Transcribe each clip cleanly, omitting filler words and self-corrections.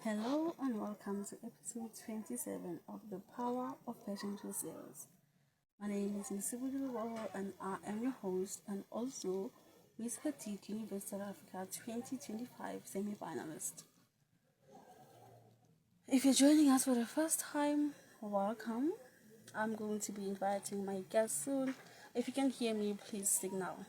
Hello and welcome to episode 27 of the Power of Pageantry series. My name is ISABELLA and I am your host and also Miss Petite University of Africa 2025 semi-finalist. If you're joining us for the first time, welcome. I'm going to be inviting my guests soon. If you can hear me, please signal.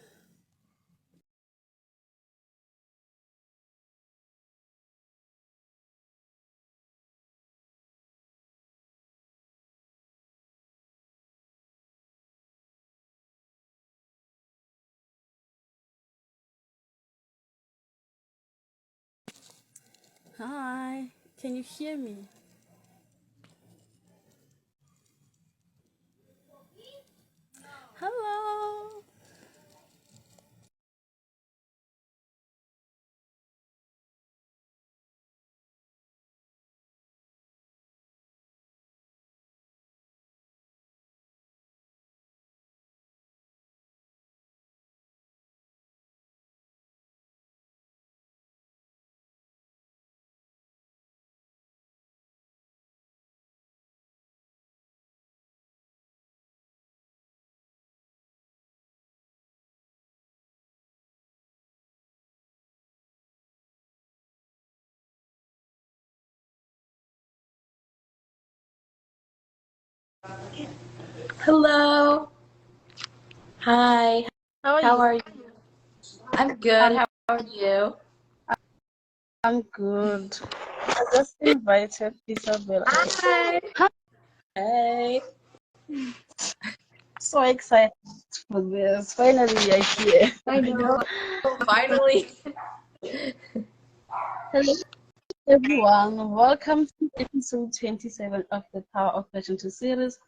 Hi, can you hear me? Hello. Hello. Hi. How are How you? are you? I'm good. I'm How are you? I'm good. I just invited Isabella. Hi. I'm Hey. so excited for this. Finally, you're here. I know. Finally. Hello, everyone. Welcome to episode 27 of the Power of Pageantry series.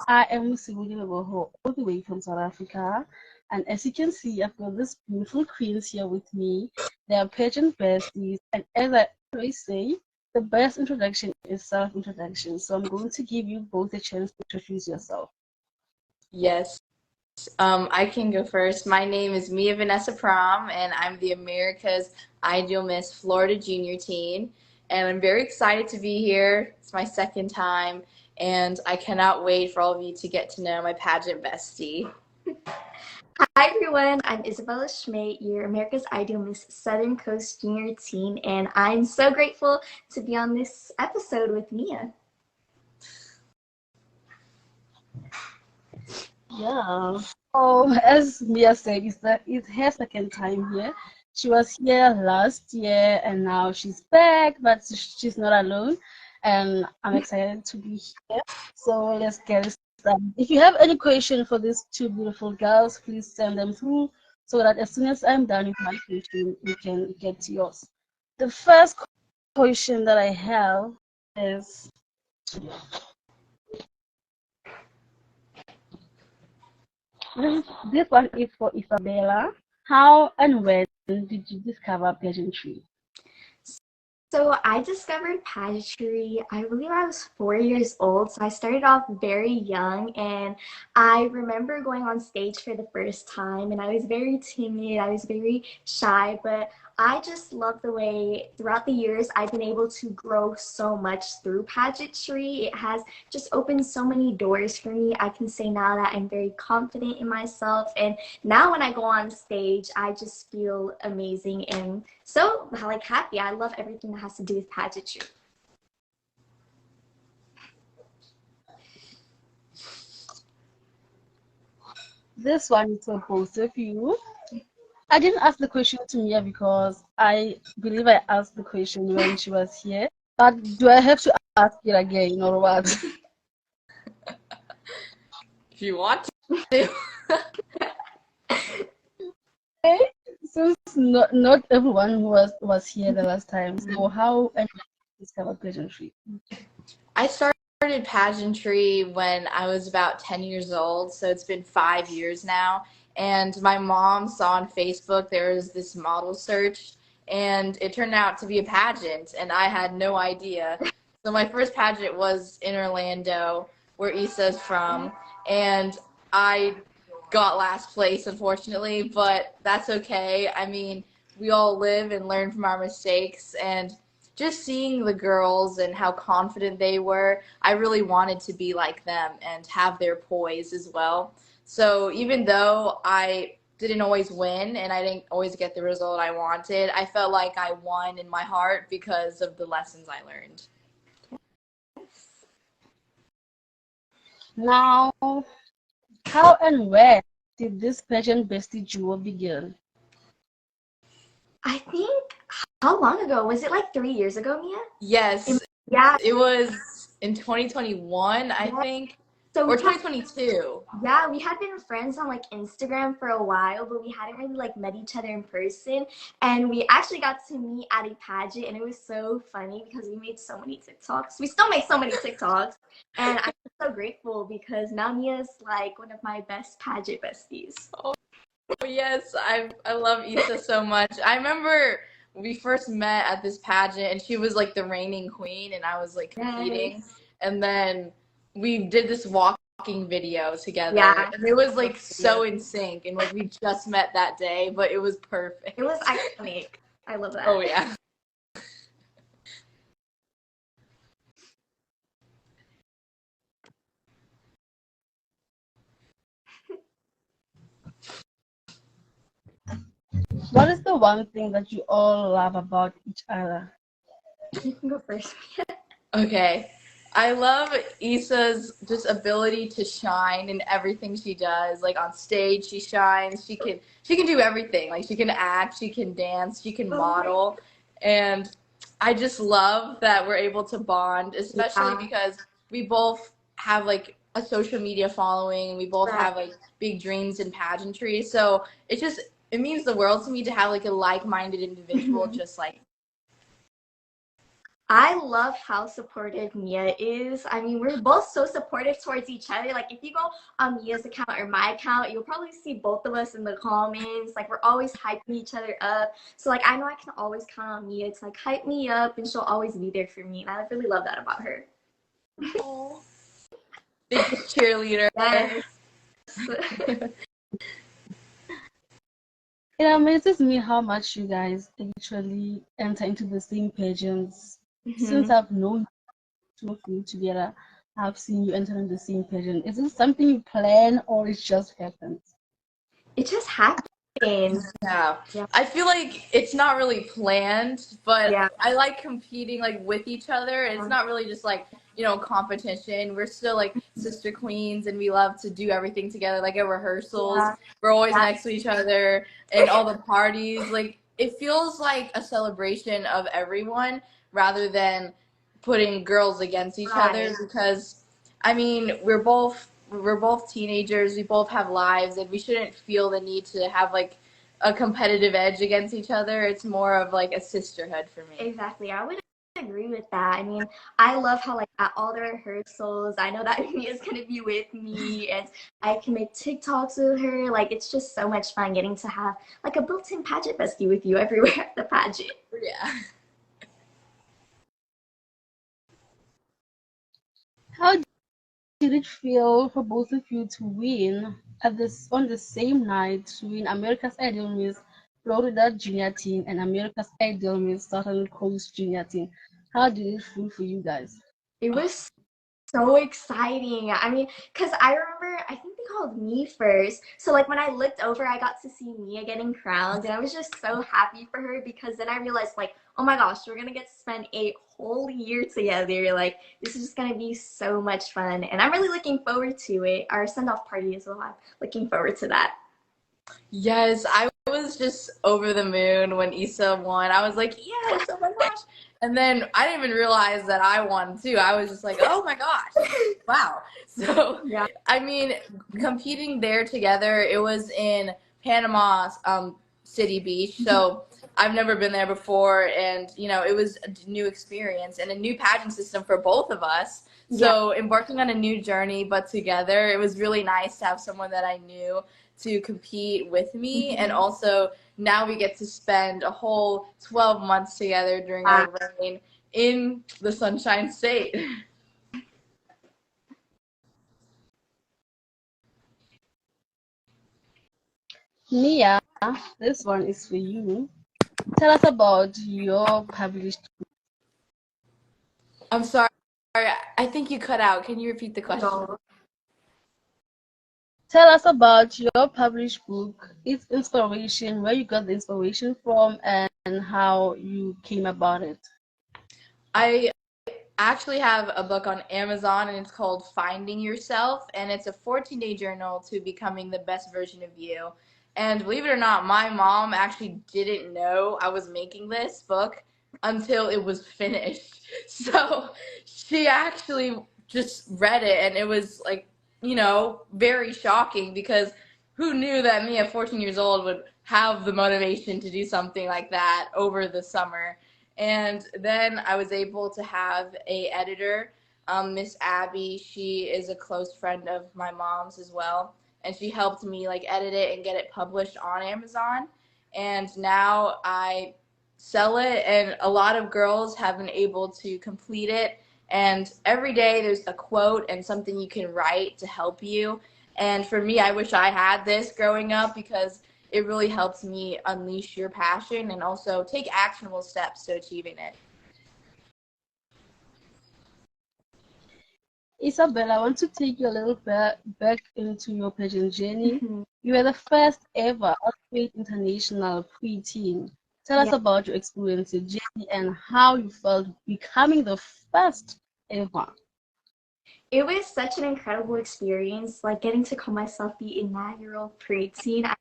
I am Musibudi Leboho, all the way from South Africa. And as you can see, I've got these beautiful queens here with me. They are pageant besties. And as I always say, the best introduction is self-introduction. So I'm going to give you both a chance to introduce yourself. Yes. I can go first. My name is Mia Vanessa Prom, and I'm the America's Ideal Miss Florida Junior Teen. And I'm very excited to be here. It's my second time, and I cannot wait for all of you to get to know my pageant bestie. Hi everyone, I'm Isabella Schmidt, your America's Ideal Miss Southern Coast Junior Teen, and I'm so grateful to be on this episode with Mia. Yeah. Oh, as Mia said, it's her second time here. She was here last year and now she's back, but she's not alone. And I'm excited to be here. So let's get started. If you have any question for these two beautiful girls, please send them through so that as soon as I'm done with my question, you can get to yours. The first question that I have is this one is for Isabella. How and when did you discover pageantry? So I discovered pageantry, I believe I was 4 years old. So I started off very young, and I remember going on stage for the first time, and I was very timid, I was very shy, but I just love the way throughout the years I've been able to grow so much through pageantry. It has just opened so many doors for me. I can say now that I'm very confident in myself, and now when I go on stage, I just feel amazing and so like happy. I love everything that has to do with pageantry. This one is for both of you. I didn't ask the question to Mia because I believe I asked the question when she was here. But do I have to ask it again or what? If you want to. Okay, since not everyone was here the last time, so how and when did you discover pageantry? I started pageantry when I was about 10 years old, so it's been 5 years now. And my mom saw on Facebook there was this model search, and it turned out to be a pageant, and I had no idea. So my first pageant was in Orlando, where Issa's from, and I got last place, unfortunately, but that's okay. I mean, we all live and learn from our mistakes, and just seeing the girls and how confident they were, I really wanted to be like them and have their poise as well. So even though I didn't always win and I didn't always get the result I wanted, I felt like I won in my heart because of the lessons I learned. Now, how and where did this pageant bestie duo begin? I think, how long ago? Was it like 3 years ago, Mia? Yes, Yeah. it was in 2021, I think, So or 2022. Yeah, we had been friends on like Instagram for a while, but we hadn't really like met each other in person. And we actually got to meet at a pageant, and it was so funny because we made so many TikToks. We still make so many TikToks, and I'm so grateful because now Mia's like one of my best pageant besties. Oh yes, I love Issa so much. I remember we first met at this pageant, and she was like the reigning queen, and I was like competing, and then we did this walking video together, and it was like so in sync, and like we just met that day, but it was perfect. It was iconic. I love that. Oh yeah. What is the one thing that you all love about each other? You can go first. Okay. I love Issa's just ability to shine in everything she does. Like on stage, she shines. She can do everything. Like she can act, she can dance, she can model, and I just love that we're able to bond, especially because we both have like a social media following. We both have like big dreams in pageantry, so it means the world to me to have like a like-minded individual just like. I love how supportive Mia is. I mean, we're both so supportive towards each other. Like, if you go on Mia's account or my account, you'll probably see both of us in the comments. Like, we're always hyping each other up. So, like, I know I can always count on Mia to, like, hype me up, and she'll always be there for me. And I really love that about her. Oh. Biggest cheerleader. Yes. It amazes me how much you guys actually enter into the same pageants. Since I've known two of you together, I've seen you enter in the same pageant. Is it something you plan or it just happens? It just happens. Yeah. I feel like it's not really planned, but I like competing like with each other. It's not really just like, competition. We're still like sister queens, and we love to do everything together. Like at rehearsals, we're always next to each other, and all the parties. Like it feels like a celebration of everyone rather than putting girls against each other, because I mean, we're both teenagers, we both have lives, and we shouldn't feel the need to have like a competitive edge against each other. It's more of like a sisterhood for me. Exactly. I would agree with that. I mean, I love how like at all the rehearsals, I know that Mia's gonna be with me, and I can make TikToks with her. Like, it's just so much fun getting to have like a built-in pageant bestie with you everywhere at the pageant. Yeah. How did it feel for both of you to win on the same night, to win America's Idol Miss Florida Junior Team and America's Idol Miss Southern Coast Junior Team? How did it feel for you guys? It was so exciting. I mean, because I remember, I think they called me first. So, like, when I looked over, I got to see Mia getting crowned, and I was just so happy for her, because then I realized, like, oh my gosh, we're going to get to spend a whole year together. Like, this is just going to be so much fun, and I'm really looking forward to it. Our send-off party as well. I'm looking forward to that. Yes, I was just over the moon when Issa won. I was like, yes, oh my gosh. And then I didn't even realize that I won too. I was just like, oh my gosh, wow. So, I mean, competing there together, it was in Panama City Beach. So I've never been there before. And, it was a new experience and a new pageant system for both of us. So embarking on a new journey, but together, it was really nice to have someone that I knew to compete with me, and also now we get to spend a whole 12 months together during our reign in the Sunshine State. Mia, this one is for you. Tell us about your published book. I'm sorry. I think you cut out. Can you repeat the question? No. Tell us about your published book, its inspiration, where you got the inspiration from, and how you came about it. I actually have a book on Amazon and it's called Finding Yourself, and it's a 14-day journal to becoming the best version of you. And believe it or not, my mom actually didn't know I was making this book until it was finished. So she actually just read it and it was like, very shocking because who knew that me at 14 years old would have the motivation to do something like that over the summer. And then I was able to have a editor, Miss Abby. She is a close friend of my mom's as well, and she helped me like edit it and get it published on Amazon. And now I sell it, and a lot of girls have been able to complete it. And every day there's a quote and something you can write to help you. And for me, I wish I had this growing up because it really helps me unleash your passion and also take actionable steps to achieving it. Isabella, I want to take you a little bit back into your pageant journey. Mhm. You were the first ever Outfit International preteen. Tell us Yeah. about your experience, your journey, and how you felt becoming the first ever. It was such an incredible experience, like getting to call myself the inaugural preteen.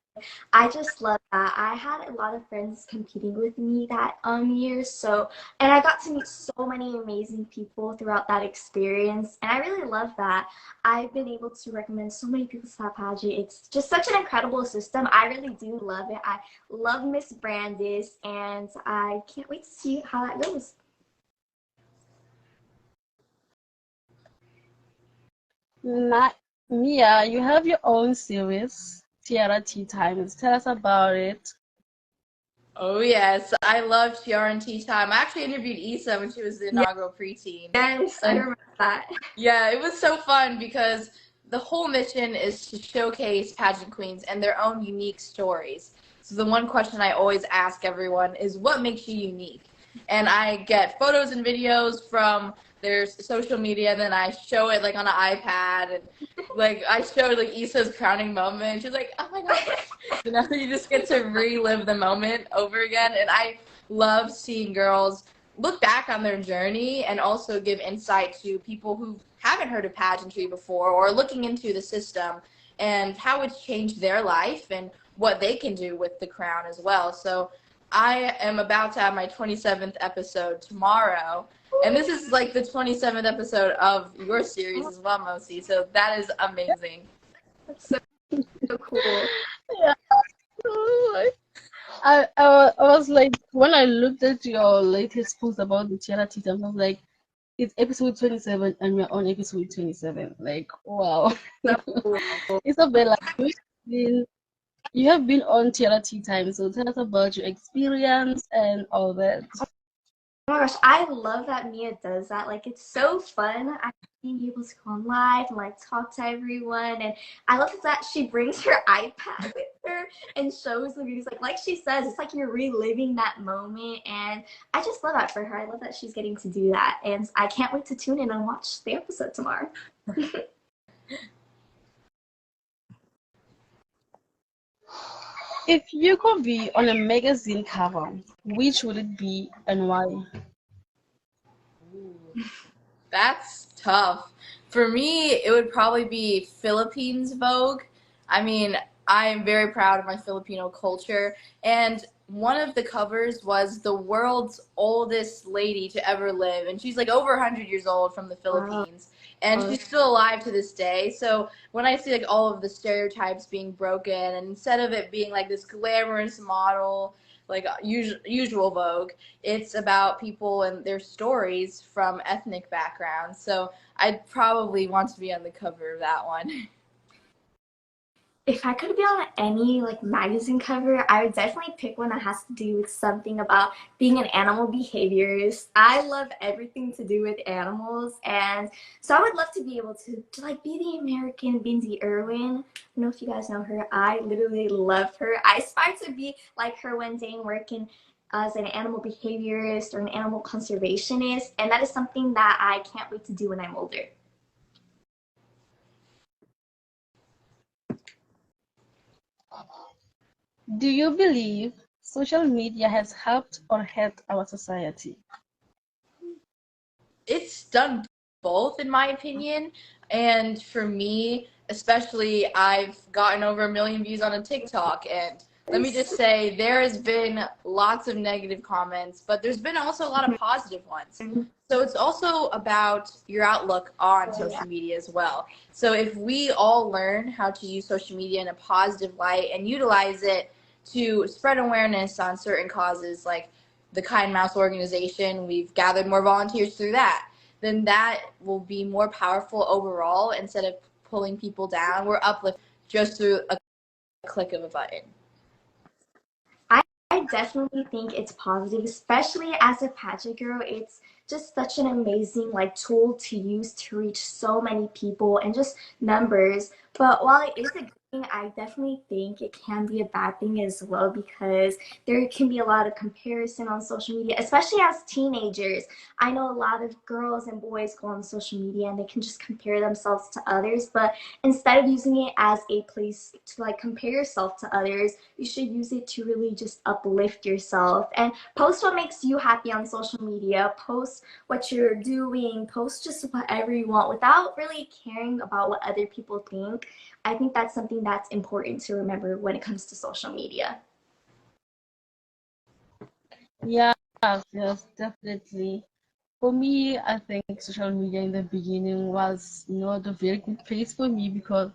I just love that. I had a lot of friends competing with me that year, so and I got to meet so many amazing people throughout that experience, and I really love that. I've been able to recommend so many people to that pageant. It's just such an incredible system. I really do love it. I love Miss Brandis, and I can't wait to see how that goes. Mia, you have your own series, Tiara Tea Times. Tell us about it. Oh yes, I love TRNT time. I actually interviewed Issa when she was the Yeah. inaugural preteen. Yes, I remember that. Yeah, it was so fun because the whole mission is to showcase pageant queens and their own unique stories. So the one question I always ask everyone is, what makes you unique? And I get photos and videos from their social media, then I show it like on an iPad, and like I showed like Issa's crowning moment. She's like, "Oh my god!" You just get to relive the moment over again, and I love seeing girls look back on their journey and also give insight to people who haven't heard of pageantry before or looking into the system and how it's changed their life and what they can do with the crown as well. So I am about to have my 27th episode tomorrow, and this is like the 27th episode of your series as well, Mosi. So that is amazing. That's so cool. Yeah. I was like, when I looked at your latest post about the Tiara Tea Times, I was like, it's episode 27 and we're on episode 27. Like, wow. Isabella, you have been on Tiara Tea Time, so tell us about your experience and all that. Oh my gosh, I love that Mia does that. Like, it's so fun. I being able to go on live and like talk to everyone, and I love that she brings her iPad with her and shows the videos. Like she says, it's like you're reliving that moment, and I just love that for her. I love that she's getting to do that, and I can't wait to tune in and watch the episode tomorrow. If you could be on a magazine cover, which would it be and why? That's tough. For me, it would probably be Philippines Vogue. I mean, I am very proud of my Filipino culture, and one of the covers was the world's oldest lady to ever live, and she's like over 100 years old from the Philippines, and she's still alive to this day. So when I see like all of the stereotypes being broken, and instead of it being like this glamorous model, like usual Vogue, it's about people and their stories from ethnic backgrounds. So I'd probably want to be on the cover of that one. If I could be on any like magazine cover, I would definitely pick one that has to do with something about being an animal behaviorist. I love everything to do with animals, and so I would love to be able to like be the American Bindi Irwin. I don't know if you guys know her. I literally love her. I aspire to be like her one day and work in as an animal behaviorist or an animal conservationist, and that is something that I can't wait to do when I'm older. Do you believe social media has helped or hurt our society? It's done both, in my opinion. And for me, especially, I've gotten over 1 million views on a TikTok, and let me just say there has been lots of negative comments, but there's been also a lot of positive ones. So it's also about your outlook on social media as well. So if we all learn how to use social media in a positive light and utilize it to spread awareness on certain causes, like the Kind Mouse organization, we've gathered more volunteers through that, then that will be more powerful overall. Instead of pulling people down, we're uplifting just through a click of a button. I definitely think it's positive, especially as a pageant girl. It's just such an amazing tool to use to reach so many people and just numbers. But while it is a good thing, I definitely think it can be a bad thing as well, because there can be a lot of comparison on social media, especially as teenagers. I know a lot of girls and boys go on social media and they can just compare themselves to others, but instead of using it as a place to compare yourself to others, you should use it to really just uplift yourself and post what makes you happy on social media. Post what you're doing, post just whatever you want without really caring about what other people think. I think that's something that's important to remember when it comes to social media. Yes, yes, definitely. For me, I think social media in the beginning was not a very good place for me, because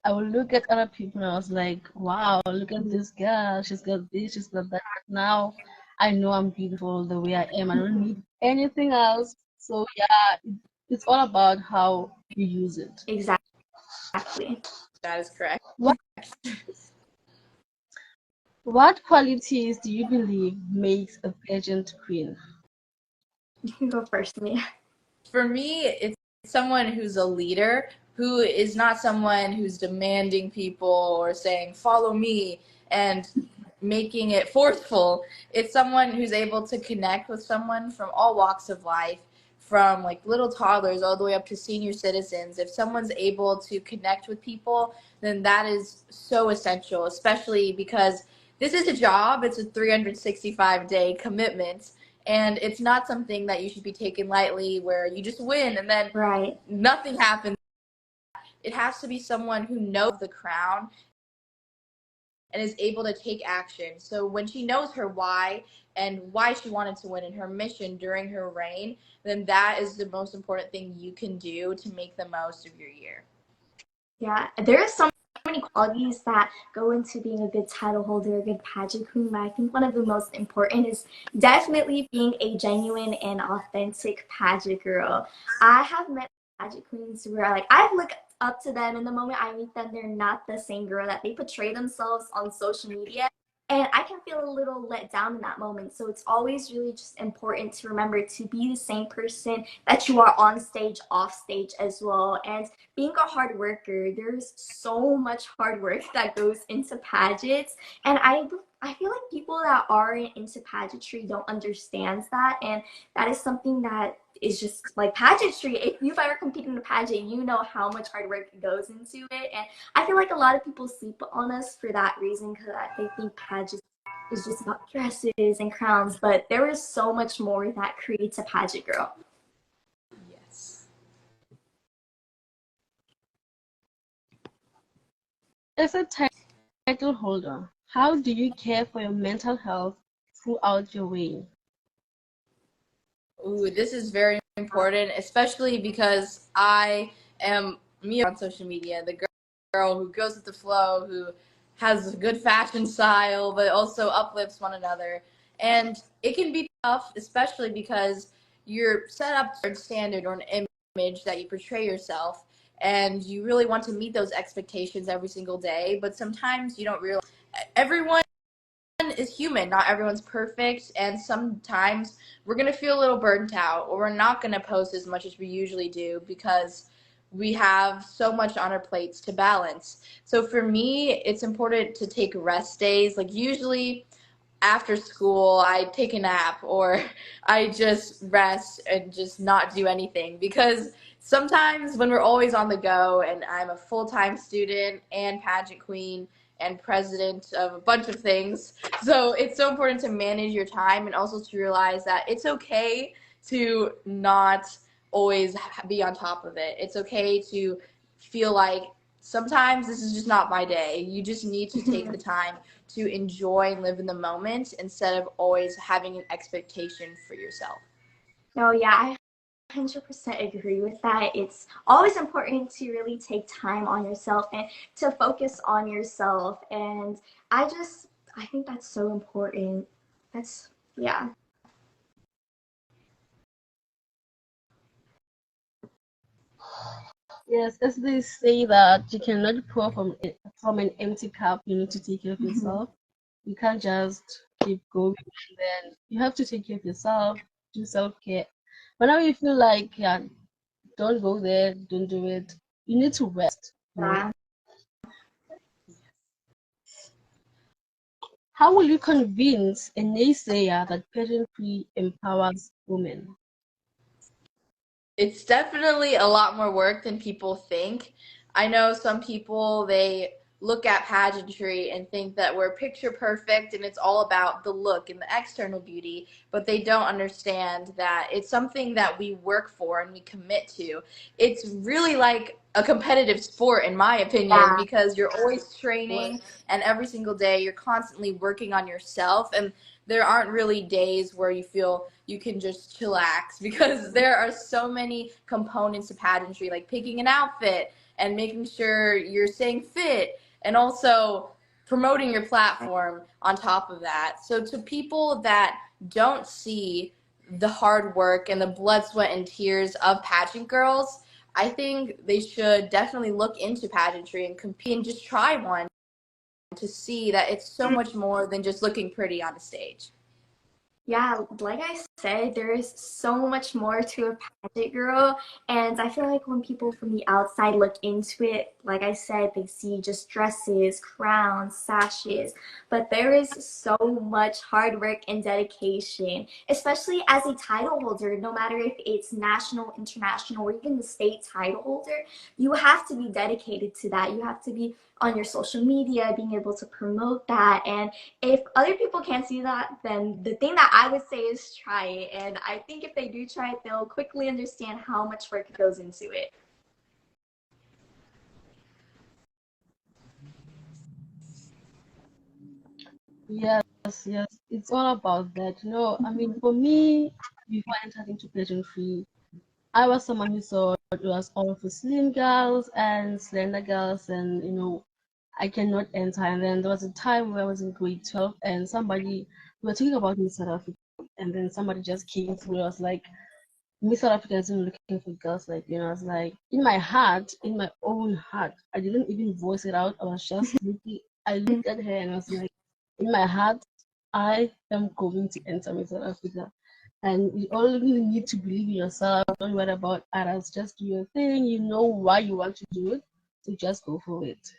I would look at other people and I was like, wow, look at this girl. She's got this, she's got that. Now I know I'm beautiful the way I am. I don't need anything else. So yeah, it's all about how you use it. Exactly. That is correct. What qualities do you believe makes a pageant queen? You can go first, Mia. For me, it's someone who's a leader, who is not someone who's demanding people or saying, follow me, and making it forceful. It's someone who's able to connect with someone from all walks of life, from little toddlers all the way up to senior citizens. If someone's able to connect with people, then that is so essential, especially because this is a job. It's a 365-day commitment. And it's not something that you should be taken lightly, where you just win and then nothing happens. It has to be someone who knows the crown and is able to take action. So when she knows her why and why she wanted to win and her mission during her reign, then that is the most important thing you can do to make the most of your year. Yeah, there are so many qualities that go into being a good title holder, a good pageant queen, but I think one of the most important is definitely being a genuine and authentic pageant girl. I have met pageant queens where I've looked up to them, and the moment I meet them, they're not the same girl that they portray themselves on social media. And I can feel a little let down in that moment. So it's always really just important to remember to be the same person that you are on stage, off stage as well. And being a hard worker, there's so much hard work that goes into pageants. And I feel like people that aren't into pageantry don't understand that. And that is something that is just pageantry. If you've ever competed in a pageant, you know how much hard work goes into it. And I feel like a lot of people sleep on us for that reason, because they think pageants is just about dresses and crowns, but there is so much more that creates a pageant girl. Yes. As a title holder, how do you care for your mental health throughout your reign? Ooh, this is very important, especially because I am me on social media, the girl who goes with the flow, who has a good fashion style, but also uplifts one another. And it can be tough, especially because you're set up to a standard or an image that you portray yourself, and you really want to meet those expectations every single day. But sometimes you don't realize everyone is human. Not everyone's perfect, and sometimes we're going to feel a little burnt out, or we're not going to post as much as we usually do because we have so much on our plates to balance. So for me, it's important to take rest days. Usually after school I take a nap or I just rest and just not do anything, because sometimes when we're always on the go, and I'm a full-time student and pageant queen and president of a bunch of things, so it's so important to manage your time and also to realize that it's okay to not always be on top of it. It's okay to feel like sometimes this is just not my day. You just need to take the time to enjoy and live in the moment instead of always having an expectation for yourself. No, yeah, I 100% agree with that. It's always important to really take time on yourself and to focus on yourself. And I think that's so important. Yeah. Yes, as they say that you cannot pour from an empty cup. You need to take care of yourself. You can't just keep going. And then you have to take care of yourself, do self-care. Whenever you feel like, yeah, don't go there, don't do it. You need to rest. Yeah. How will you convince a naysayer that pageantry empowers women? It's definitely a lot more work than people think. I know some people, they look at pageantry and think that we're picture perfect and it's all about the look and the external beauty, but they don't understand that it's something that we work for and we commit to. It's really like a competitive sport, in my opinion, Yeah. because you're always training and every single day you're constantly working on yourself, and there aren't really days where you feel you can just chillax, because there are so many components to pageantry, like picking an outfit and making sure you're staying fit and also promoting your platform on top of that. So to people that don't see the hard work and the blood, sweat, and tears of pageant girls, I think they should definitely look into pageantry and compete and just try one to see that it's so much more than just looking pretty on a stage. Yeah, like I said, there is so much more to a pageant girl, and I feel like when people from the outside look into it, like I said, they see just dresses, crowns, sashes, but there is so much hard work and dedication, especially as a title holder, no matter if it's national, international, or even the state title holder, you have to be dedicated to that. You have to be on your social media, being able to promote that, and if other people can't see that, then the thing that I would say is try it. And I think if they do try it, they'll quickly understand how much work goes into it. Yes, yes, it's all about that. I mean, for me, before I entered into pageantry, I was someone who thought it was all for slim girls and slender girls, and I cannot enter. And then there was a time where I was in grade 12, and we were talking about Miss South Africa, and then somebody just came through. I was like, Miss South Africa isn't looking for girls like you. I was like, in my heart, in my own heart, I didn't even voice it out. I was just looking. I looked at her and I was like, in my heart, I am going to enter Miss South Africa. And you only need to believe in yourself. Don't worry about others. Just do your thing. You know why you want to do it. So just go for it.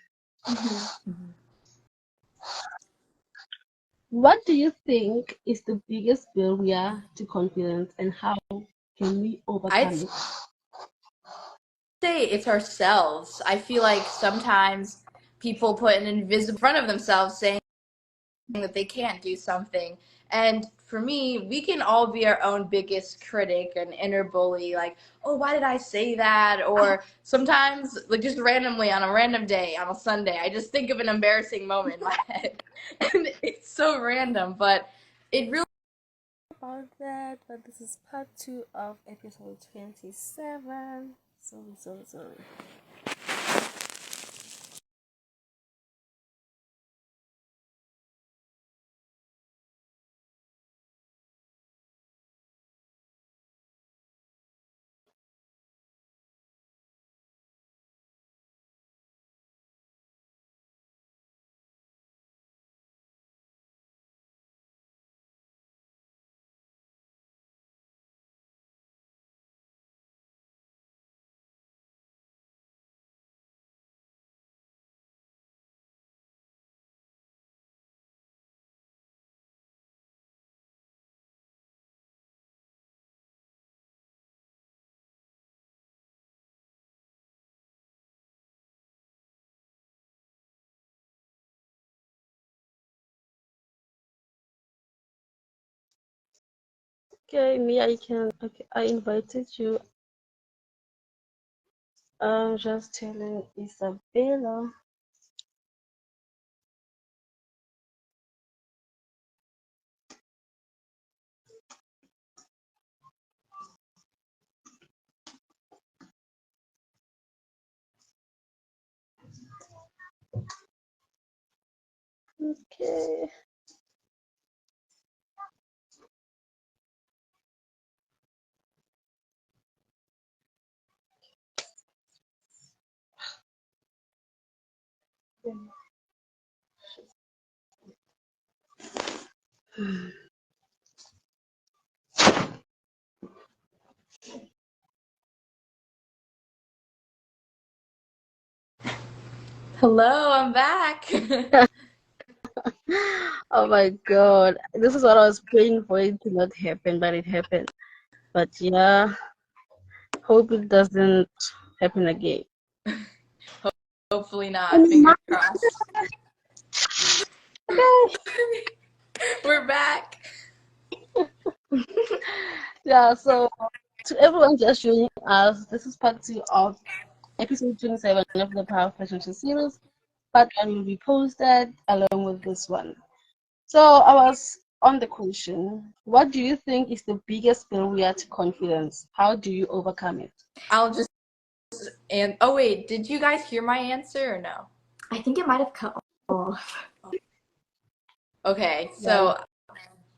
What do you think is the biggest barrier to confidence, and how can we I'd overcome it? say it's ourselves. I feel like sometimes people put an invisible in front of themselves saying that they can't do something. And for me, we can all be our own biggest critic and inner bully, like, oh, why did I say that? Or sometimes, like, just randomly on a random day, on a Sunday, I just think of an embarrassing moment in my head. And it's so random, but it really About that, but this is part 2 of episode 27. Sorry. Okay, Mia, I can. Okay, I invited you. I'm just telling Isabella. Okay. Hello, I'm back. Oh my God, this is what I was praying for it to not happen, but it happened. But yeah, hope it doesn't happen again. Hopefully not. And Fingers my- crossed. okay. We're back. Yeah, so to everyone just joining us, this is part 2 of episode 27 of the Power of Relationship series. Part 1 will be posted along with this one. So I was on the question, what do you think is the biggest barrier to confidence? How do you overcome it? I'll just and oh wait, did you guys hear my answer or no? I think it might have cut off. Okay, Yeah. so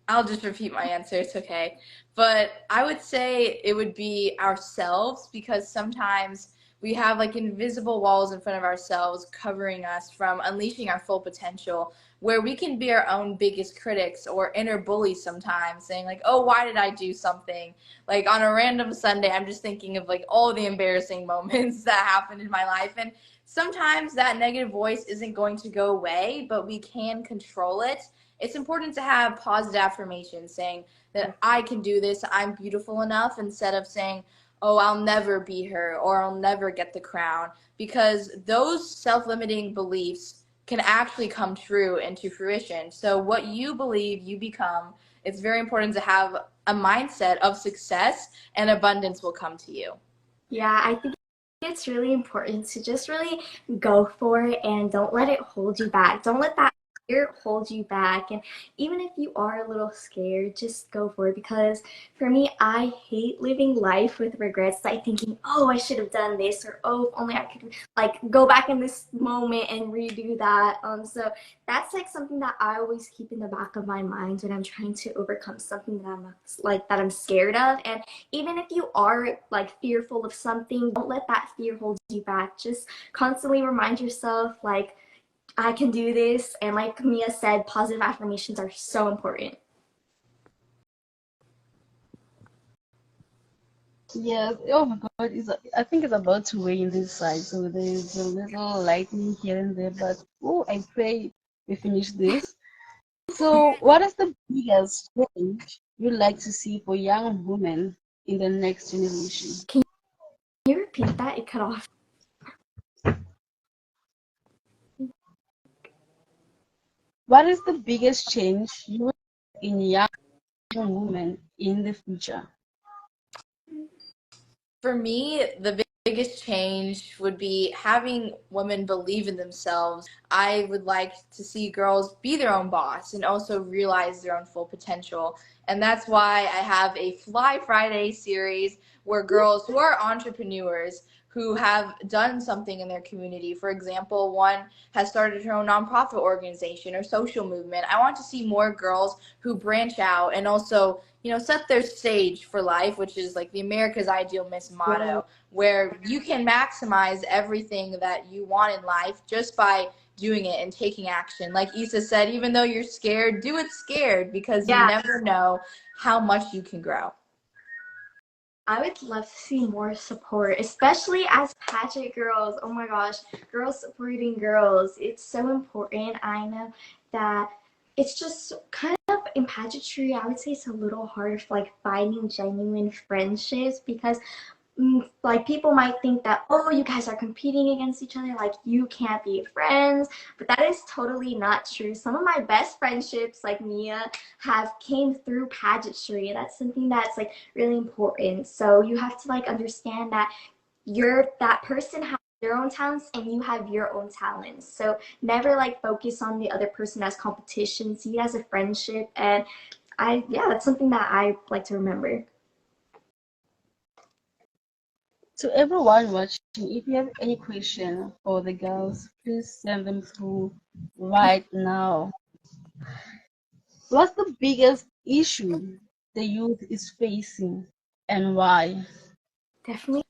I'll just repeat my answer. It's okay. But I would say it would be ourselves because sometimes we have like invisible walls in front of ourselves covering us from unleashing our full potential where we can be our own biggest critics or inner bullies sometimes saying like, oh, why did I do something? Like on a random Sunday, I'm just thinking of like all the embarrassing moments that happened in my life. And sometimes that negative voice isn't going to go away, but we can control it. It's important to have positive affirmations saying that I can do this, I'm beautiful enough, instead of saying, oh, I'll never be her or I'll never get the crown, because those self-limiting beliefs can actually come true into fruition. So what you believe, you become. It's very important to have a mindset of success and abundance will come to you. Yeah, I think it's really important to just really go for it and don't let it hold you back. Don't let that fear hold you back. And even if you are a little scared, just go for it. Because for me, I hate living life with regrets, like thinking, oh, I should have done this, or oh, if only I could like go back in this moment and redo that. So that's like something that I always keep in the back of my mind when I'm trying to overcome something that I'm scared of. And even if you are like fearful of something, don't let that fear hold you back. Just constantly remind yourself like I can do this, and like Mia said, positive affirmations are so important. Yes. Oh my God. I think it's about to rain this side, so there's a little lightning here and there. But oh, I pray we finish this. So, what is the biggest change you'd like to see for young women in the next generation? Can you repeat that? It cut off. What is the biggest change you would like in young women in the future? For me, the biggest change would be having women believe in themselves. I would like to see girls be their own boss and also realize their own full potential. And that's why I have a Fly Friday series where girls who are entrepreneurs who have done something in their community. For example, one has started her own nonprofit organization or social movement. I want to see more girls who branch out and also, you know, set their stage for life, which is like the America's Ideal Miss motto, where you can maximize everything that you want in life just by doing it and taking action. Like Issa said, even though you're scared, do it scared because you Yeah, never know how much you can grow. I would love to see more support, especially as pageant girls. Oh my gosh, girls supporting girls. It's so important. I know that it's just kind of in pageantry, I would say it's a little hard for like finding genuine friendships because like people might think that, oh, you guys are competing against each other, like you can't be friends, but that is totally not true. Some of my best friendships, like Mia, have came through pageantry. That's something that's like really important. So you have to like understand that that person has their own talents and you have your own talents. So never like focus on the other person as competition. See it as a friendship. And yeah, that's something that I like to remember. To everyone watching, if you have any question for the girls, please send them through right now. What's the biggest issue the youth is facing and why? Definitely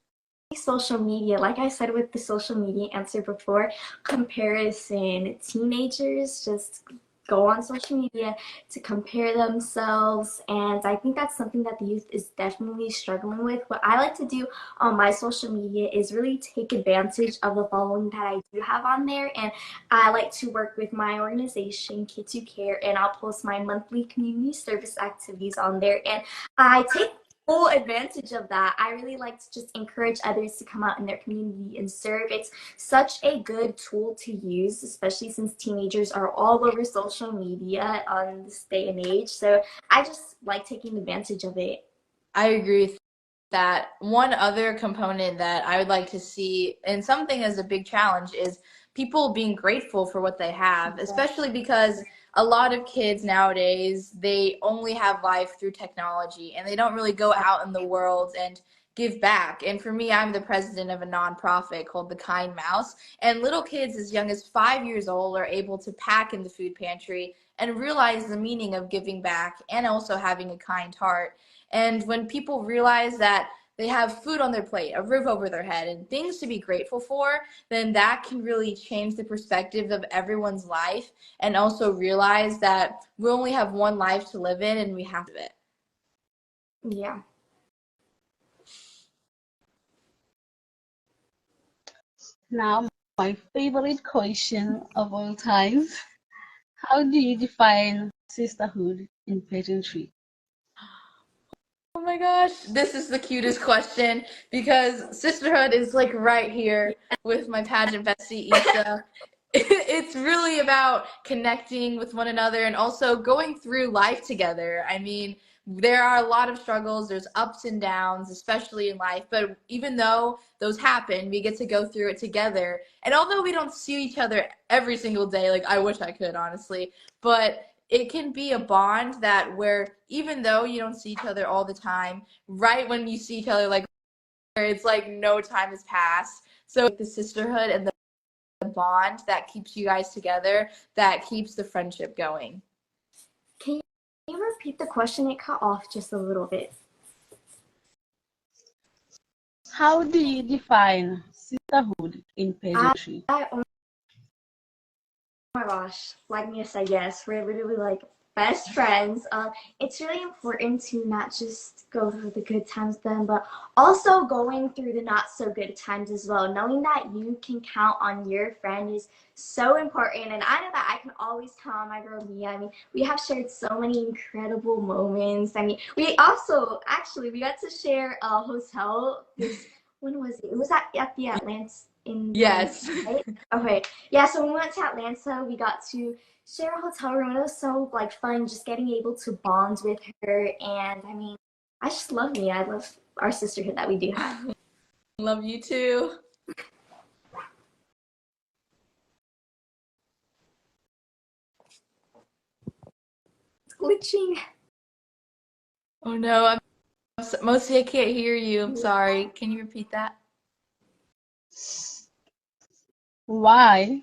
social media. Like I said with the social media answer before, comparison. Teenagers just go on social media to compare themselves, and I think that's something that the youth is definitely struggling with. What I like to do on my social media is really take advantage of the following that I do have on there, and I like to work with my organization, Kids Who Care, and I'll post my monthly community service activities on there, and I take full advantage of that. I really like to just encourage others to come out in their community and serve. It's such a good tool to use, especially since teenagers are all over social media on this day and age. So I just like taking advantage of it. I agree with that. One other component that I would like to see, and something as a big challenge, is people being grateful for what they have, especially because a lot of kids nowadays, they only have life through technology and they don't really go out in the world and give back. And for me, I'm the president of a nonprofit called The Kind Mouse, and little kids as young as 5 years old are able to pack in the food pantry and realize the meaning of giving back and also having a kind heart. And when people realize that they have food on their plate, a roof over their head, and things to be grateful for, then that can really change the perspective of everyone's life, and also realize that we only have one life to live in and we have it. Yeah. Now, my favorite question of all time. How do you define sisterhood in pageantry? Oh my gosh, this is the cutest question because sisterhood is like right here with my pageant bestie, Issa. It's really about connecting with one another and also going through life together. I mean, there are a lot of struggles, there's ups and downs, especially in life, but even though those happen, we get to go through it together. And although we don't see each other every single day, like I wish I could, honestly, but it can be a bond that where even though you don't see each other all the time, right when you see each other, like it's like no time has passed. So the sisterhood and the bond that keeps you guys together, that keeps the friendship going. Can you repeat the question? It cut off just a little bit. How do you define sisterhood in pageantry? Oh my gosh, like Mia said, yes, we're literally like best friends. It's really important to not just go through the good times with them, but also going through the not so good times as well. Knowing that you can count on your friend is so important, and I know that I can always count on my girl Mia. I mean, we have shared so many incredible moments. I mean, we also actually we got to share a hotel. When was it? It was at the Atlanta in Yes. right? Okay. Yeah, so when we went to Atlanta, we got to share a hotel room, and it was so like fun just getting able to bond with her. And I mean, I just love me. I love our sisterhood that we do have. Love you too. It's glitching. Oh no, mostly I can't hear you. I'm sorry. Can you repeat that? Why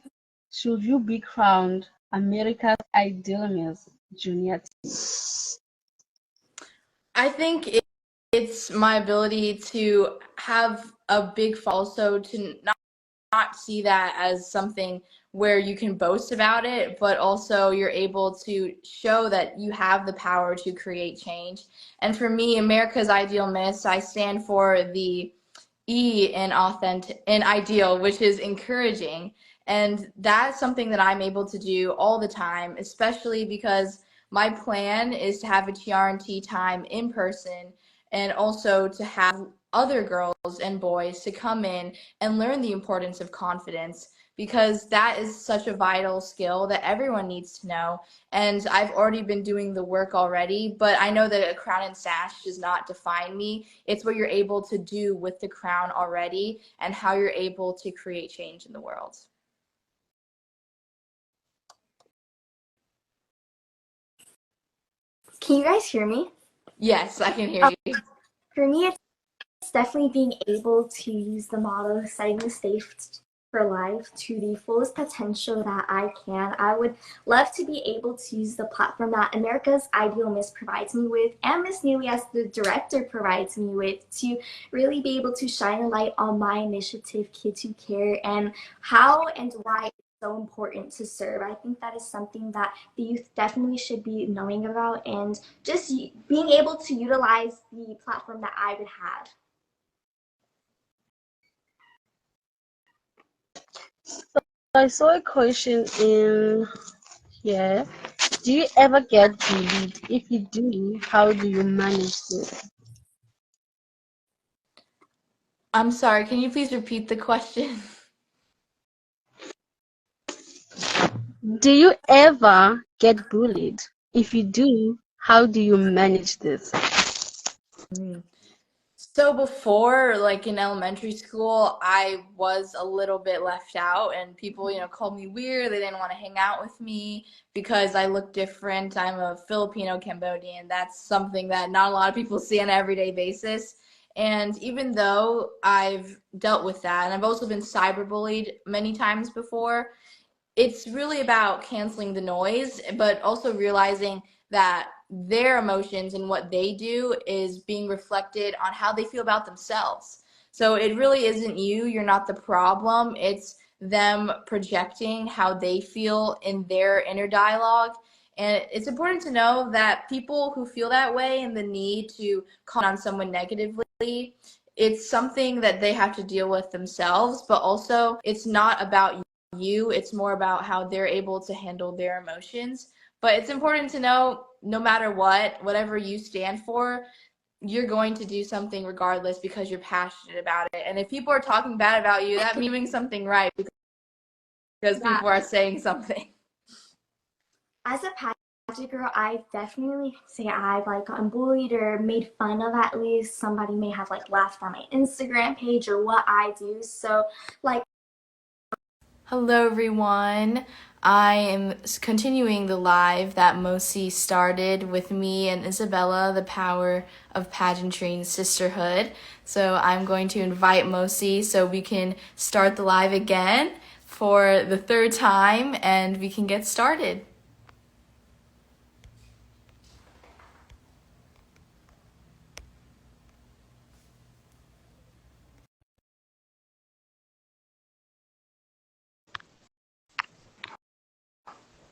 should you be crowned America's Ideal Miss Junior team? I think it's my ability to have a big fall, so to not see that as something where you can boast about it, but also you're able to show that you have the power to create change. And for me, America's Ideal Miss, I stand for the E in authentic in ideal, which is encouraging. And that's something that I'm able to do all the time, especially because my plan is to have a TRNT time in person and also to have other girls and boys to come in and learn the importance of confidence, because that is such a vital skill that everyone needs to know. And I've already been doing the work already, but I know that a crown and sash does not define me. It's what you're able to do with the crown already and how you're able to create change in the world. Can you guys hear me? Yes, I can hear you. For me, it's definitely being able to use the motto, setting the stage for life to the fullest potential that I can. I would love to be able to use the platform that America's Ideal Miss provides me with, and Miss Neely as the director provides me with, to really be able to shine a light on my initiative, Kids Who Care, and how and why it's so important to serve. I think that is something that the youth definitely should be knowing about, and just being able to utilize the platform that I would have. I saw a question in here. Do you ever get bullied? If you do, how do you manage this? I'm sorry, can you please repeat the question? Do you ever get bullied? If you do, how do you manage this? So before, like in elementary school, I was a little bit left out, and people, called me weird. They didn't want to hang out with me because I look different. I'm a Filipino Cambodian. That's something that not a lot of people see on an everyday basis. And even though I've dealt with that, and I've also been cyberbullied many times before, it's really about canceling the noise, but also realizing that their emotions and what they do is being reflected on how they feel about themselves. So it really isn't you. You're not the problem. It's them projecting how they feel in their inner dialogue. And it's important to know that people who feel that way and the need to comment on someone negatively, it's something that they have to deal with themselves, but also it's not about you. It's more about how they're able to handle their emotions. But it's important to know, no matter what, whatever you stand for, you're going to do something regardless because you're passionate about it. And if people are talking bad about you, that means you're doing something right because people are saying something. As a pageant girl, I definitely say I've gotten bullied or made fun of. At least somebody may have laughed on my Instagram page or what I do. So Hello everyone. I am continuing the live that Mosi started with me and Isabella, the power of pageantry and sisterhood. So I'm going to invite Mosi so we can start the live again for the third time and we can get started.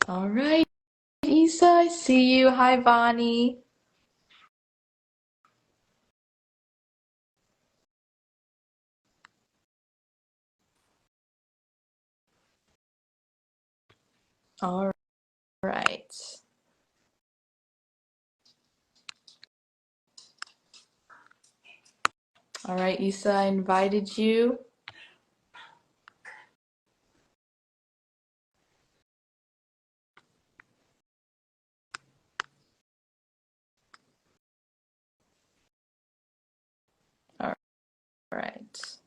All right, Isa, I see you. Hi, Bonnie. All right. All right, Isa, I invited you. All right.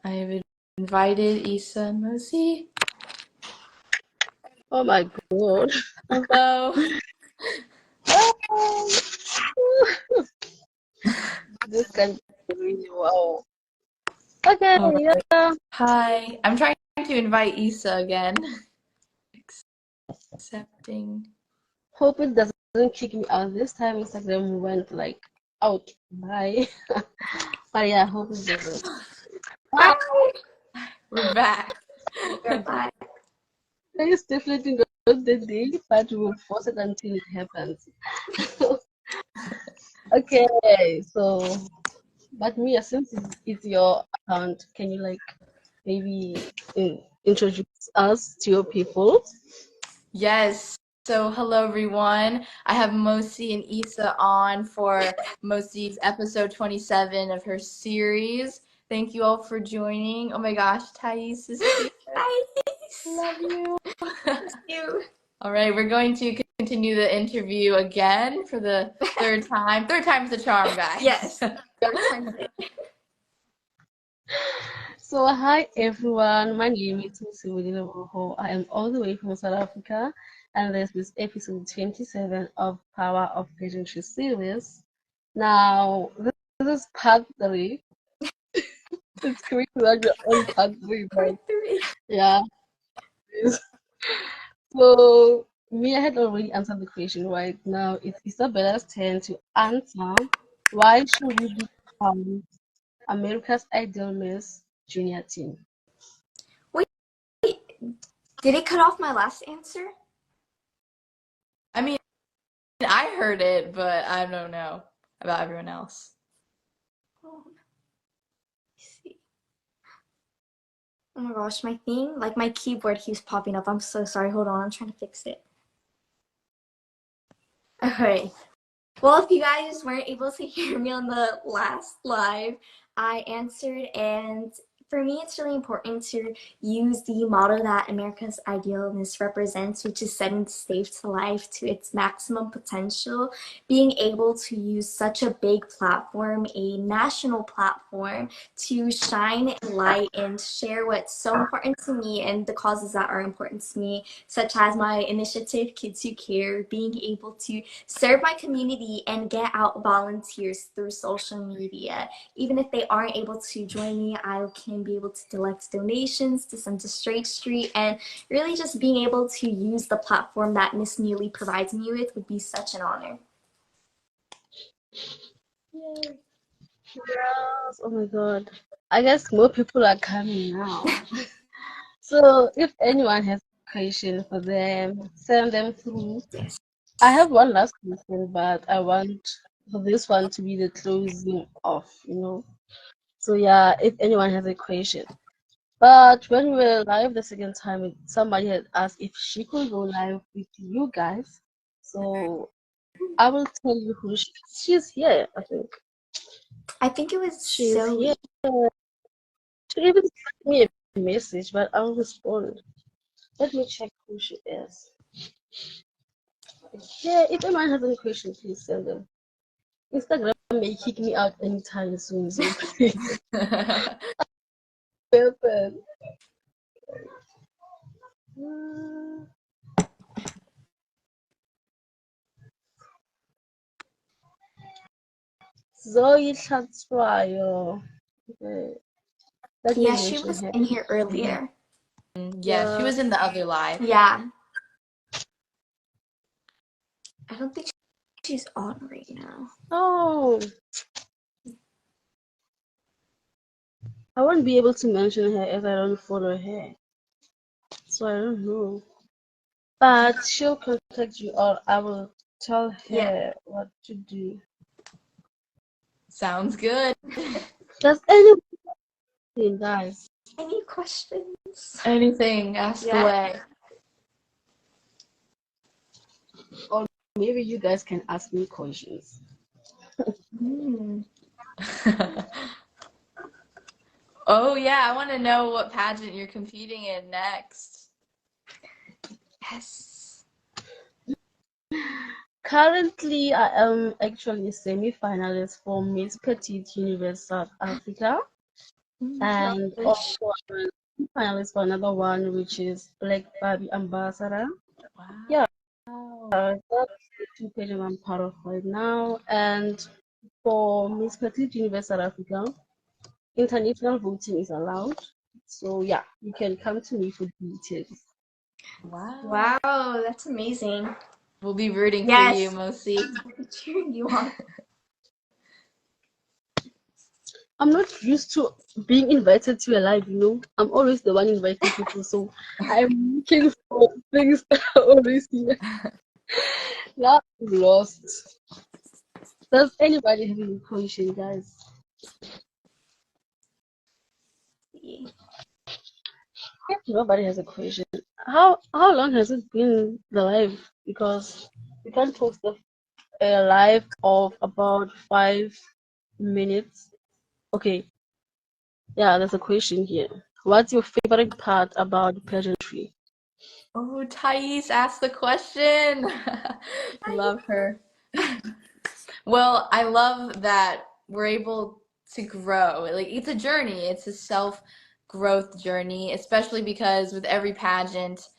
I have invited Isa and Mosi. Oh my god. Hello. This can be really wow. Okay, Right. yeah. Hi. I'm trying to invite Isa again. Accepting. Hope it doesn't kick me out this time. Instagram went out. Bye. But yeah, hope it doesn't. bye. We're back. Bye. It's definitely not the day, but we'll force it until it happens. Okay, so but Mia, since it's your account, can you maybe introduce us to your people? Yes. So hello everyone. I have Mosi and Issa on for Mosi's episode 27 of her series. Thank you all for joining. Oh my gosh, Thais is here. Nice. Love you. Thank you. All right, we're going to continue the interview again for the third time. Third time's the charm, guys. Yes. Third time's it. So, hi everyone, my name is Mosi. I am all the way from South Africa, and this is episode 27 of Power of Pageantry series. Now, this is part 3. It's crazy that we're on part 3, but Part 3. yeah. So, me, I had already answered the question. Right now, it's Isabella's turn to answer. Why should we become America's Idol Miss Junior team? Wait, did it cut off my last answer? I mean, I heard it, but I don't know about everyone else. Oh, let's see. Oh my gosh, my thing, like my keyboard keeps popping up. I'm so sorry. Hold on, I'm trying to fix it. Okay. Well, if you guys weren't able to hear me on the last live, I answered, and for me, it's really important to use the motto that America's Idealness represents, which is setting the stage to life to its maximum potential. Being able to use such a big platform, a national platform, to shine a light and share what's so important to me and the causes that are important to me, such as my initiative, Kids Who Care, being able to serve my community and get out volunteers through social media. Even if they aren't able to join me, I can be able to collect donations to send to Straight Street, and really just being able to use the platform that Miss Neely provides me with would be such an honor. Yay. Yes, oh my god. I guess more people are coming now. So if anyone has a question for them, send them through. Yes. I have one last question, but I want for this one to be the closing off. So yeah, if anyone has a question. But when we were live the second time, somebody had asked if she could go live with you guys. So I will tell you who she's here, I think. I think it was She's Zoe. here. She even sent me a message, but I'll respond. Let me check who she is. Yeah, if anyone has any questions, please send them. Instagram may kick me out anytime soon, so please. Happen. Zoe Chatswayo. Okay. Let me Yeah, she mention was her. in here earlier. Yeah, she was in the other live. Yeah. I don't think she's on right now. Oh, I won't be able to mention her if I don't follow her. So I don't know. But she'll contact you, or I will tell her Yeah. what to do. Sounds good. Does anything, guys? Any questions? Anything, ask Yeah. away. Or maybe you guys can ask me questions. Oh yeah, I want to know what pageant you're competing in next. Yes. Currently, I am actually a semi-finalist for Miss Petite Universe South Africa, and also I'm a finalist for another one, which is Black Barbie Ambassador. Wow. Yeah, that's the 2 pageant I'm part of right now. And for Miss Petite Universe South Africa, international voting is allowed. So yeah, you can come to me for details. Wow, that's amazing. We'll be rooting Yes. for you, Mosi. Cheering you on. I'm not used to being invited to a live. I'm always the one inviting people, so I'm looking for things that are always here. Now I'm lost. Does anybody have any question, guys? If nobody has a question, how long has it been the live? because we can post a live of about 5 minutes. Okay, yeah, there's a question here. What's your favorite part about pageantry? Oh, Thais asked the question. Love her. Well, I love that we're able to grow. Like it's a journey. It's a self-growth journey, especially because with every pageant,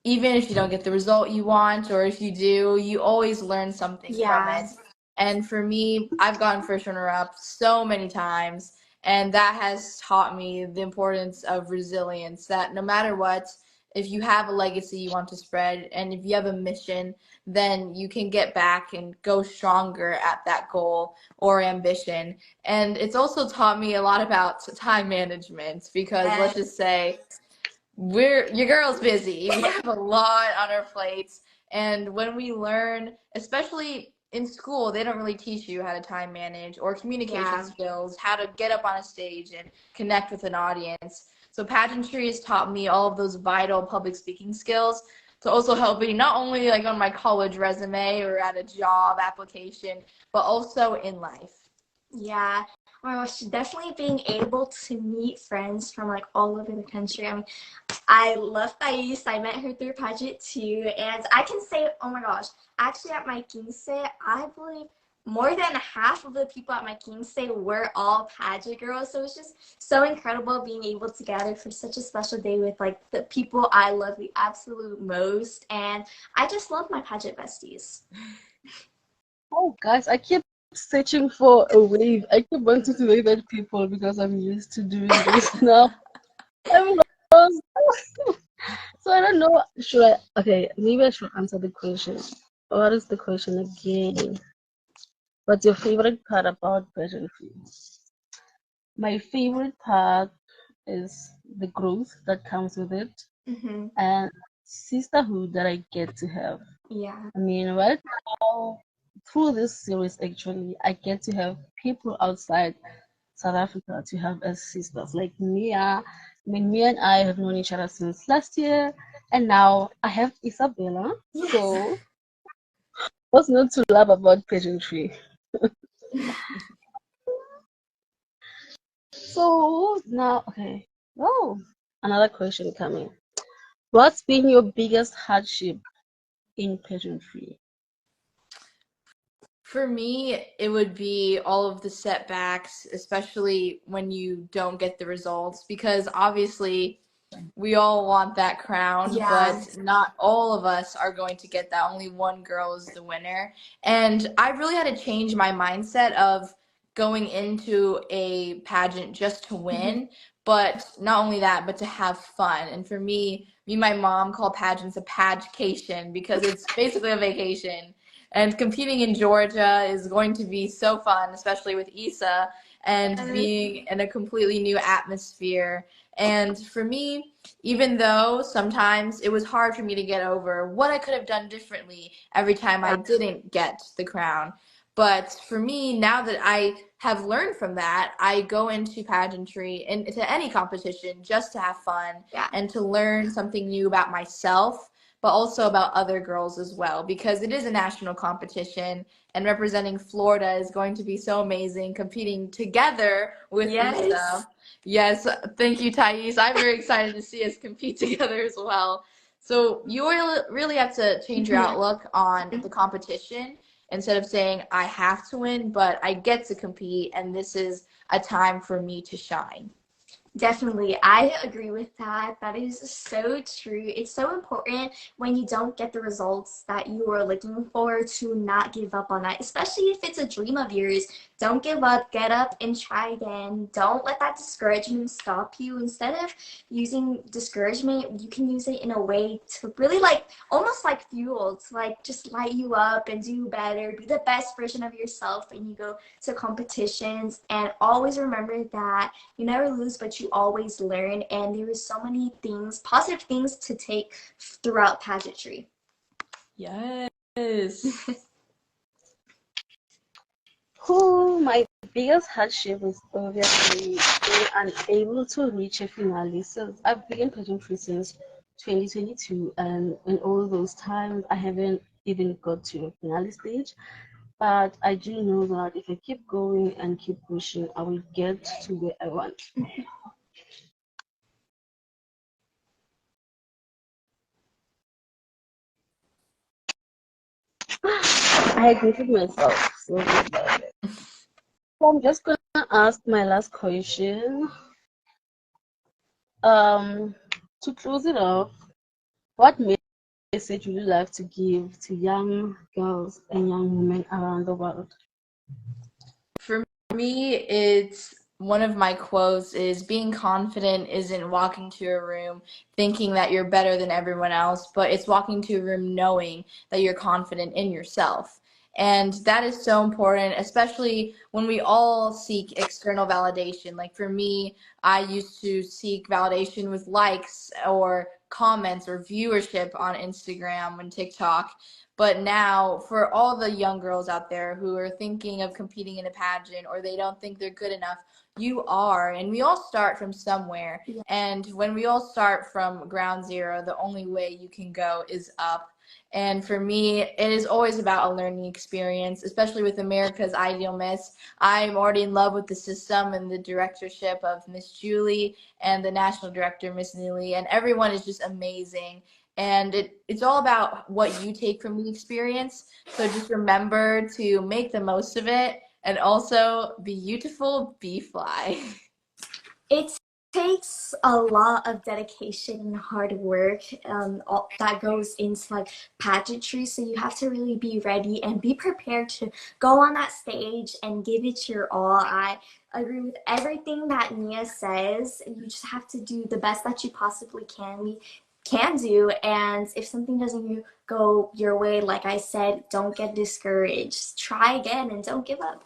even if you don't get the result you want, or if you do, you always learn something from Yeah. it. And for me, I've gotten first runner-up so many times, and that has taught me the importance of resilience, that no matter what, if you have a legacy you want to spread, and if you have a mission, then you can get back and go stronger at that goal or ambition. And it's also taught me a lot about time management, because let's just say your girl's busy. We have a lot on our plates. And when we learn, especially in school, they don't really teach you how to time manage or communication Yeah. skills, how to get up on a stage and connect with an audience. So pageantry has taught me all of those vital public speaking skills to also help me not only like on my college resume or at a job application, but also in life. Yeah. Oh my gosh, definitely being able to meet friends from like all over the country. I mean, I love Thais. I met her through pageant too. And I can say, oh my gosh, actually at my quince, I believe more than half of the people at my quince were all pageant girls. So it's just so incredible being able to gather for such a special day with like the people I love the absolute most. And I just love my pageant besties. Oh, guys, I keep searching for a wave. I keep wanting to wave at people because I'm used to doing this now. I'm lost. So I don't know. Should I? Okay, maybe I should answer the question. What is the question again? What's your favorite part about pageantry? My favorite part is the growth that comes with it Mm-hmm. and sisterhood that I get to have. Yeah. I mean, right now, through this series, actually, I get to have people outside South Africa to have as sisters. Like Mia, I mean, Mia and I have known each other since last year, and now I have Isabella. Yes. So, what's not to love about pageantry? So, now, okay. Oh, another question coming. What's been your biggest hardship in pageantry? For me, it would be all of the setbacks, especially when you don't get the results, because obviously we all want that crown, Yeah. but not all of us are going to get that. Only one girl is the winner. And I really had to change my mindset of going into a pageant just to win, but not only that, but to have fun. And for me and my mom call pageants a pagecation because it's basically a vacation. And competing in Georgia is going to be so fun, especially with Issa and being in a completely new atmosphere. And for me, even though sometimes it was hard for me to get over what I could have done differently every time I didn't get the crown. But for me, now that I have learned from that, I go into pageantry and to any competition just to have fun Yeah. and to learn something new about myself, but also about other girls as well, because it is a national competition and representing Florida is going to be so amazing competing together with Yes. Issa. Yes, thank you, Thais. I'm very excited to see us compete together as well. So you really have to change your outlook on the competition instead of saying, I have to win, but I get to compete, and this is a time for me to shine. Definitely. I agree with that. That is so true. It's so important when you don't get the results that you are looking for to not give up on that, especially if it's a dream of yours. Don't give up, get up and try again. Don't let that discouragement stop you. Instead of using discouragement, you can use it in a way to really like almost like fuel to like just light you up and do better, be the best version of yourself when you go to competitions. And always remember that you never lose, but you always learn. And there is so many things, positive things to take throughout pageantry. Yes. My biggest hardship is obviously being unable to reach a finale since I've been pageantry since 2022, and in all those times I haven't even got to a finale stage. But I do know that if I keep going and keep pushing, I will get to where I want. I hated myself so bad. So I'm just gonna ask my last question. To close it off, what message would you like to give to young girls and young women around the world? For me, it's one of my quotes is being confident isn't walking to a room thinking that you're better than everyone else, but it's walking to a room knowing that you're confident in yourself. And that is so important, especially when we all seek external validation. Like for me, I used to seek validation with likes or comments or viewership on Instagram and TikTok. But now, for all the young girls out there who are thinking of competing in a pageant or they don't think they're good enough, you are. And we all start from somewhere. Yeah. And when we all start from ground zero, the only way you can go is up. And for me, it is always about a learning experience, especially with America's Ideal Miss. I'm already in love with the system and the directorship of Miss Julie and the national director, Miss Neely, and everyone is just amazing. And it's all about what you take from the experience. So just remember to make the most of it and also be beautiful, be fly. It takes a lot of dedication and hard work that goes into like pageantry, so you have to really be ready and be prepared to go on that stage and give it your all. I agree with everything that Nia says. You just have to do the best that you possibly can do, and if something doesn't go your way, like I said, don't get discouraged. Try again and don't give up.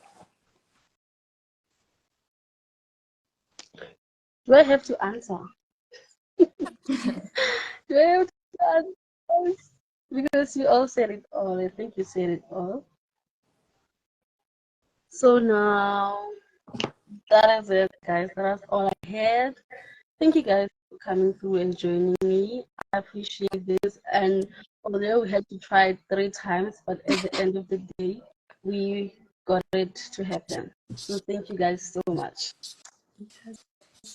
Do I have to answer? Do I have to answer? Because you all said it all. I think you said it all. So now that is it, guys. That's all I had. Thank you guys for coming through and joining me. I appreciate this. And although we had to try it 3 times, but at the end of the day, we got it to happen. So thank you guys so much.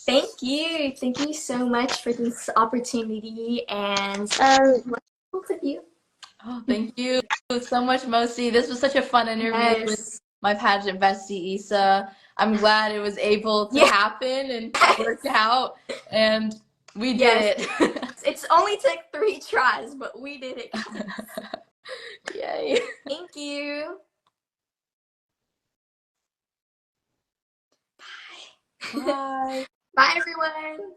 Thank you. Thank you so much for this opportunity, and both of you. Oh, thank you so much, Mosi. This was such a fun interview with Yes. my pageant bestie, Issa. I'm glad it was able to happen and work out, and we did it. It's only took 3 tries, but we did it. Yay. Thank you. Bye. Bye, everyone.